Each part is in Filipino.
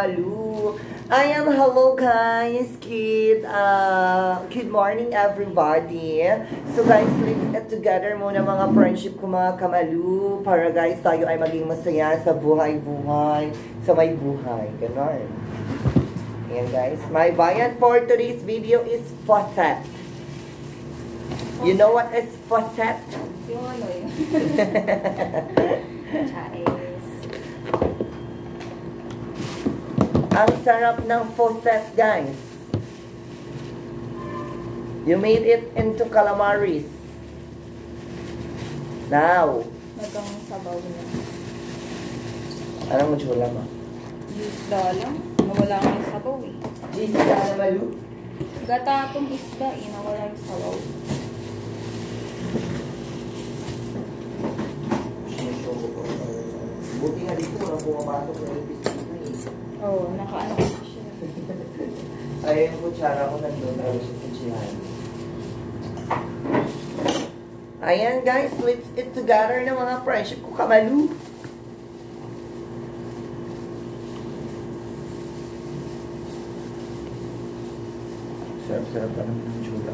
Hello. Hello guys. Good morning everybody. So guys, let's get together muna mga friendship ko mga kamalu para guys tayo ay maging masaya sa buhay-buhay, sa may buhay. Ganon. Ayan guys. My viand for today's video is faucet. You know what is faucet? Yung ano yun? Charis. Ang sarap ng faucet, guys. You made it into calamaris. Now. Nagang sabaw na. Anong matsula mo? Isda lang. Nawala nga yung sabaw eh. Isda na malu? Gata akong isda eh. Nawala yung sabaw. Buti nga dito walang pumapasok na yung biscuit mo eh. Oo, nakaano ko siya. Ay, yung kutsara ko nandun na siya kutsihan. Ayan guys, let's eat together ng mga friendship ko kamalu. Sarap-sarap pa naman ng chula.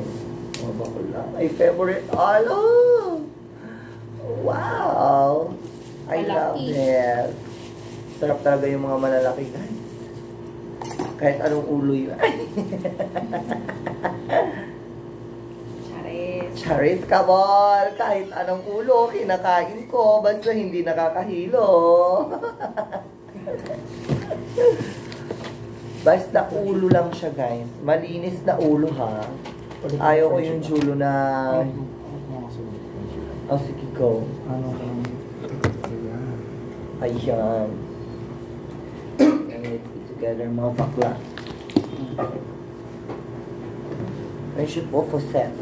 Mga bakul lang. My favorite. Alo! Wow! I love this. Sarap talaga yung mga malalaki guys. Kahit anong ulo yun. Charis. Charis kabol! Kahit anong ulo, kinakain ko. Basta hindi nakakahilo. Basta ulo lang siya guys. Malinis na ulo ha. Ayaw ko yung julo na... Oh, sige go. Ayan. Let's get together mga bakla. Friendship po for set.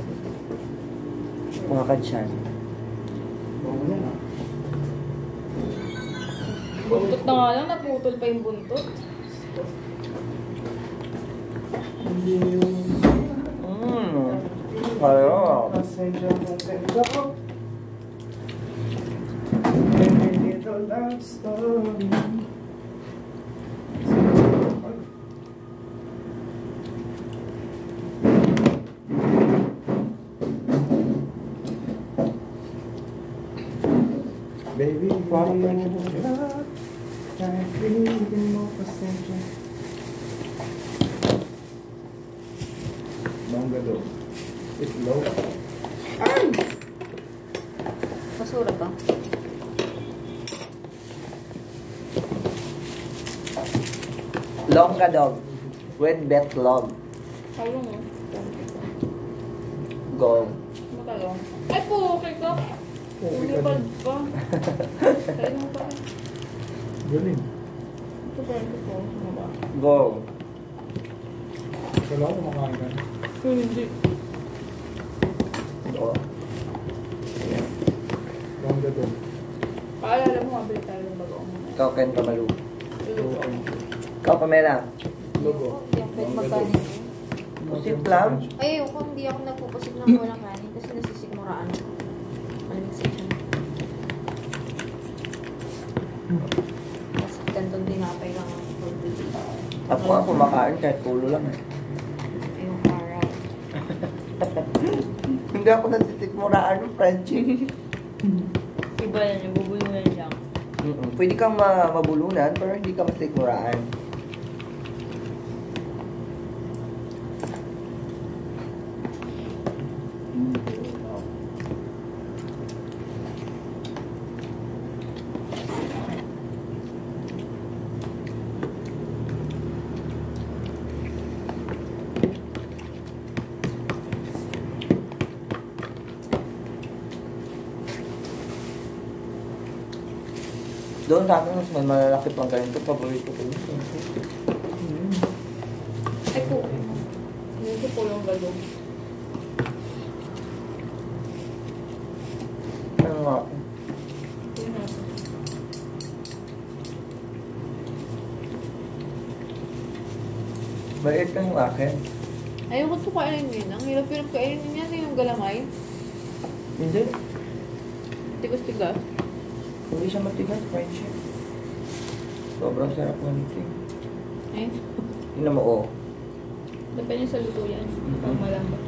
Mga kadyan. Buntot na nga lang. Naputol pa yung buntot. Kaya. Love story. Baby, follow love. Can't breathe more passenger. Bangga daw. It's low. Ay! Basura ba? Longga dog. With bet log. Sayang mo. Go. Matalong. Ay po, okay ka. Lumipad pa. Sayang mo pa. Galing. Ito ba ito po? Ano ba? Go. Wala ko kumakain ka. Hindi. Go. Bangga daw. Paalala mo, mabili tayo ng bagoong. Ikaw, Ken Kamalu. Iluto. Ikaw, Pamela. Logo. Hindi ako pwede magkanin. Pusit lang. Ay, ako hindi ako nagpupusit ng walang kanin kasi nasisigmuraan ako. Malamig sa tiyan. Kasi gantong dinapay lang ako for today. Ako nga kumakain kahit ulo lang eh. Ayong para. Hindi ako nasitikmuraan ng Frenchie. Iba yan, yung bubulunan lang. Pwede kang mabulunan pero hindi ka masikmuraan. Doon sa akin, mas may malalaki pang ganito. Paborito ko yun. Ay po. Hindi po yung galong. Ano nga? Yun na. Bait lang yung akin. Ayoko ito kainin yun. Ang hirap-hirap kainin yan yung galamay. Hindi. Tigas-tigas. Hindi siya matigas, friendship. Sobrang sarap ng meeting. Tingnan mo, oh. Depende sa luto yan. Pag malambot.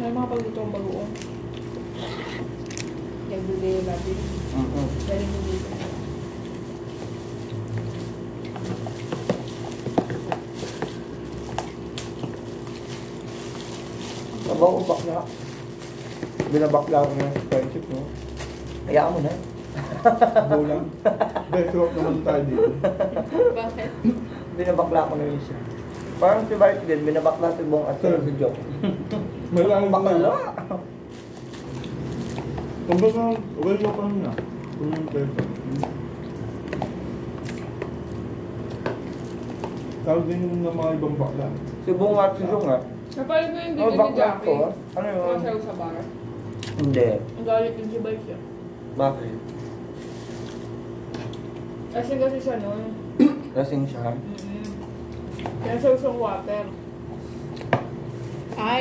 Ay, mga pagluto ang bagoong. Everyday natin. Dahil hindi ko. Sabaw o bakla. Binabakla ko na sa friendship, no? Hayaan mo na. Bulang. Best rock naman tayo dito. Bakit? Binabakla ko na yun siya. Parang si Bart din, binabakla si Bong at si Joke. May lang Bakla! Kumbaga, well ka pa niya. Kung yung person. Tawag din yung mga ibang bakla. Si Bong at si Jong, ah. Kapag ko yung Oh, bigyan ni bakla Jackie. ko. Ano yun? Kasaw sa bar. Hindi. Ang galit yung si Vice siya. Bakit? Kasi siya noon. Lasing siya. Kaya sausong water.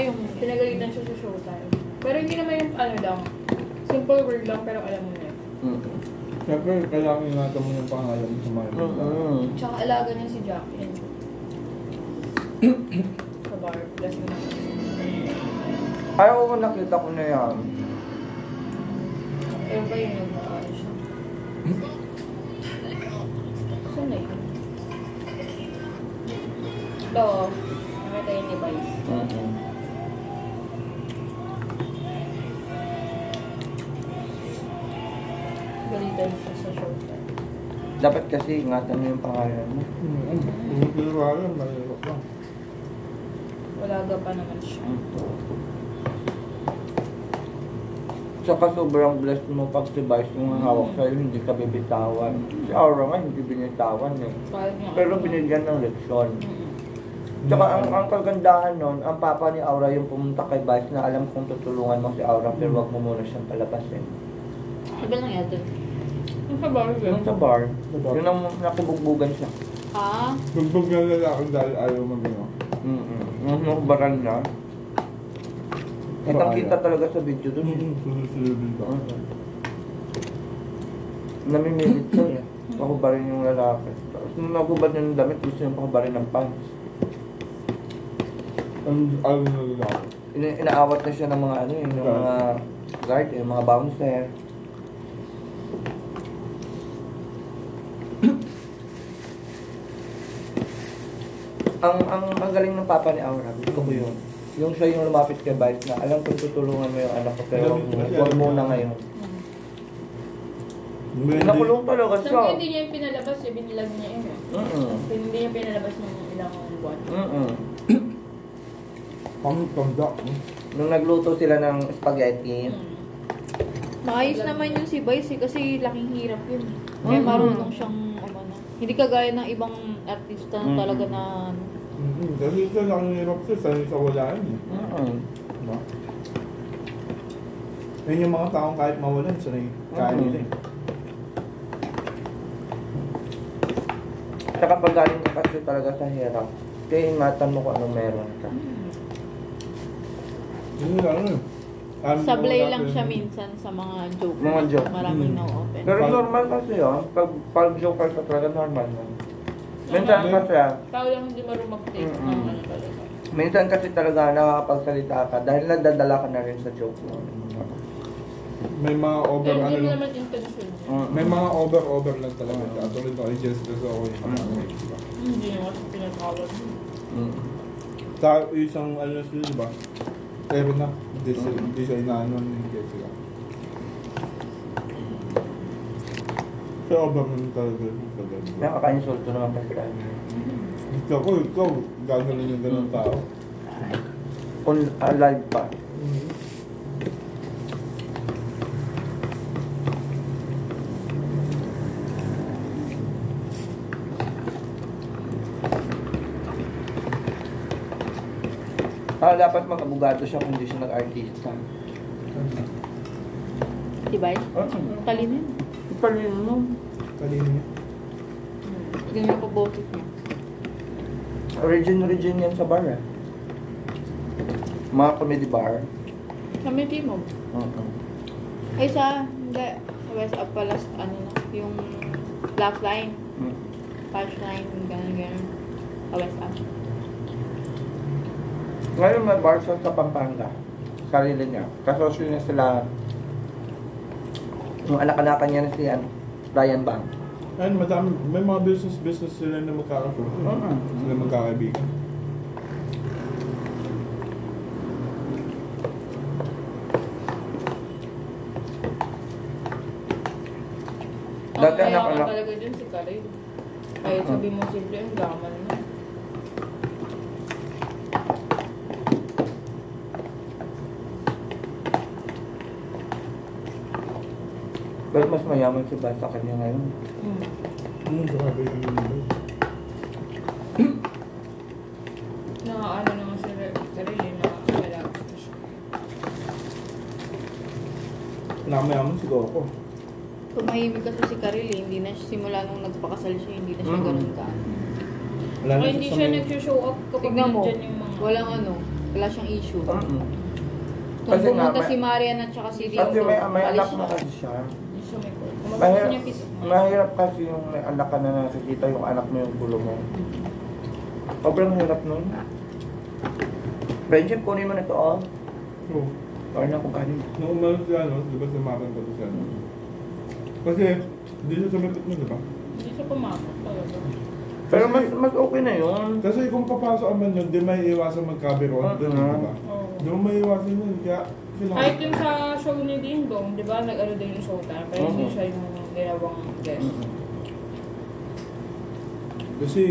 Yung Pinagalitan siya sa showtime. Pero hindi naman yung ano lang. Simple word lang pero alam mo na yun. Siyempre, kailangan ingatan mo yung pangalan mo sa mga ibang. Tsaka alaga niya si Jackie. Sa bar. Blessing na siya. Ayaw ko nakita ko na yan. Ewan ba yun nag-ano siya? Saan na yun? Ito, nakita yun ni Vice. Galitan siya sa showtime. Dapat kasi ingatan mo yung pangalan mo. Kung pinagalan, malirap lang. Walaga pa naman siya. Tsaka sobrang blessed mo pag si Vice yung hawak sa'yo, hindi ka bibitawan. Si Aura nga hindi binitawan eh. Kahit nga Pero ako. binigyan ng leksyon. Tsaka ang kagandahan nun, ang papa ni Aura yung pumunta kay Vice na alam kong tutulungan mo si Aura pero wag mo muna siyang palabasin. Iba lang yata. Ang sa bar siya. Yung sa bar, yun ang nakibugbugan siya. Bugbog na lalaki dahil ayaw mag-ano. Yung nakubaran na. Kitang kita talaga sa video dun. Susunod din ba? Namimilit siya eh. Pakubarin yung lalaki. Tapos nung nagubad niya ng damit, gusto niya pakubarin ng pants. Ang ayaw na lalaki. Inaawat na siya ng mga ano yung mga guard, yung mga bouncer. ang galing ng papa ni Aura, gusto ko yun. Yung siya yung lumapit kay Vice na alam kong tutulungan mo yung anak ko pero huwag muna ngayon. Nakulong talaga Sabi siya. ko hindi niya yung pinalabas, binilag niya yun eh. Hindi niya pinalabas ng ilang buwan. Pang-tanda. Nung nagluto sila ng spaghetti, Maayos naman yung si Vice kasi laking hirap yun. Kaya marunong siyang hindi kagaya ng ibang artista na talaga na Kasi siya lang hirap siya, sanay sa walaan eh. Diba? Yun yung mga taong kahit mawalan, sanay kaya nila eh. tsaka pag galing ka kasi talaga sa hirap, kaya ingatan mo kung anong meron ka. Yun lang eh. sablay lang siya minsan sa mga joke. Mga joke. Maraming na-open. Pero normal kasi yun, pag joker ka talaga normal mo. Minsan kasi, Tao lang hindi marunong mag-take ng ano talaga. minsan kasi talaga nakakapagsalita ka dahil nadadala ka na rin sa joke mo. May mga over Pero hindi mo lang. naman intention. May mga over lang talaga. Katulad ako, i-Jessica sa ako yung mga diba? Hindi niya kasi pinatawag. Sa isang ano sila, diba? Pero na, hindi siya inaano ni Jessica. Kaya over naman talaga. Nakaka-insulto naman kasi tayo. Ikaw, gagawin yung ganun tao. Kung live pa. Dapat mag-abogado siya kung hindi siya nag-artista. Diba? Talino yun. Talino mo. Kanina niya. Ganyan pa boses niya. Origin yan sa bar eh. Mga comedy bar. Sa may team mo. Ay, hindi. Sa West up pala, ano na, yung laugh line, Hmm. punchline, gano'n. West up. Ngayon may bar sa Pampanga. Sarili niya. Kasosyo niya sila. Yung anak-anakan niya na si Ryan Bang. Ayun, madami, may mga business sila na magkakaroon. Sila magkakaibigan. Dati Ang anak-anak. mayaman talaga dyan si Karin. Kahit sabi mo simple, ang gaman na. Pero mas mayaman si Bas sa kanya ngayon. Grabe yung Na ano naman si sarili na relax na siya. Namayaman siguro ako. Tumahimik kasi si Karil eh, hindi na siya, simula nung nagpakasal siya, hindi na siya Mm. ganun ka. Wala Kaya na hindi sa siya may- nag-show up kapag Tignan mo, nandyan yung mga... walang ano, wala siyang issue. Kung Kasi nga, pumunta may- si Marian at saka si Rio, Kasi may alis anak siya. na kasi siya. Hindi siya may call. Kung gusto Mahirap, niya peace of mind. mahirap kasi yung may anak ka na nakikita yung anak mo yung gulo mo. Sobrang hirap nun. Friendship, kunin mo na ito, oh. Oo. Or na kung kanin. Nung umalis siya, no? Di ba sumakan ko siya? Kasi, hindi siya sumipit mo, di ba? Hindi siya pumasok talaga. Pero mas okay na yun. Kasi kung papasok ka man yun, di may iwasan magkabiroon doon, di ba? Oo. Di mo may iwasan yun, kaya sila. Kahit yung sa show ni Ding Dong, di ba, nag-ano din yung showtime, pero hindi Oo. siya yung ginawang guest. Kasi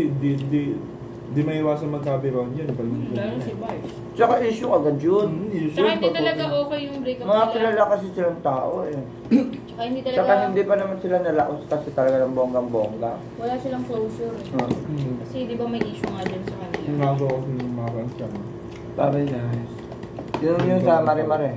di may iwasan magkabiroon yan. Lalo si Vice. Tsaka issue agad yun. Tsaka hindi talaga okay yung breakup Mga kilala kasi silang tao eh. Tsaka hindi talaga, Tsaka hindi pa naman sila nalaos kasi talaga ng bonggang-bongga. wala silang closure eh. Hmm. Kasi di ba may issue nga dyan sa kanila. Yung nagawa ko ng mga kansa. Sabi guys. Yun yung sa Marimar eh.